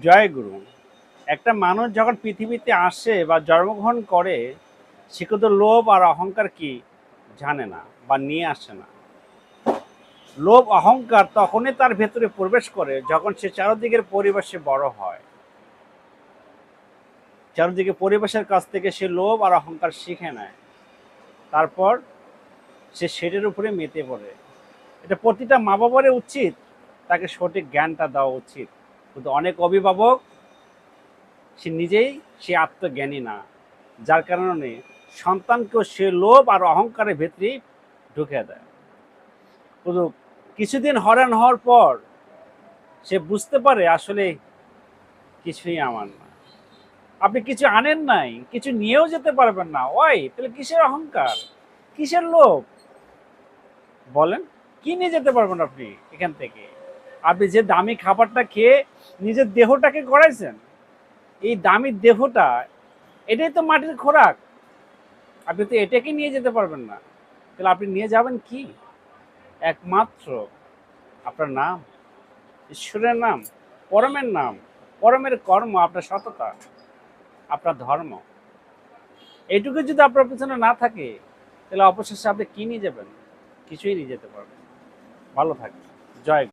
জয় গুরু। একটা মানুষ যখন পৃথিবীতে আসে বা জন্মগ্রহণ করে, সে কিন্তু লোভ আর অহংকার কি জানে না বা নিয়ে আসে না। লোভ অহংকার তখনই তার ভেতরে প্রবেশ করে যখন সে চারদিকের পরিবেশে বড় হয়। চারদিকে পরিবেশের কাছ থেকে সে লোভ আর অহংকার শিখে নেয়। তারপর সে সেটার উপরে মেতে পড়ে। এটা প্রতিটা মা বাবারই উচিত তাকে সঠিক জ্ঞানটা দেওয়া উচিত। কিন্তু অনেক অভিভাবক সে আত্মজ্ঞানী না, যার কারণে সন্তানকেও সে লোভ আর অহংকারের ভেতরেই ঢুকে দেয়। কিন্তু কিছুদিন হয়রান হওয়ার পর সে বুঝতে পারে আসলে কিছুই আমার না। আপনি কিছু আনেন নাই, কিছু নিয়েও যেতে পারবেন না, ওই তাহলে কিসের অহংকার, কিসের লোভ বলেন? কি নিয়ে যেতে পারবেন আপনি এখান থেকে? আপনি যে দামি খাবারটা খেয়ে নিজের দেহটাকে গড়াইছেন, এই দামি দেহটা এটাই তো মাটির খোরাক। আপনি তো এটাকে নিয়ে যেতে পারবেন না। তাহলে আপনি নিয়ে যাবেন কি? একমাত্র আপনার নাম, ঈশ্বরের নাম, পরমের নাম, পরমের কর্ম, আপনার সততা, আপনার ধর্ম। এইটুকু যদি আপনার পেছনে না থাকে, তাহলে অবশেষে আপনি কি নিয়ে যাবেন? কিছুই নিয়ে যেতে পারবেন। ভালো থাকবেন। জয়।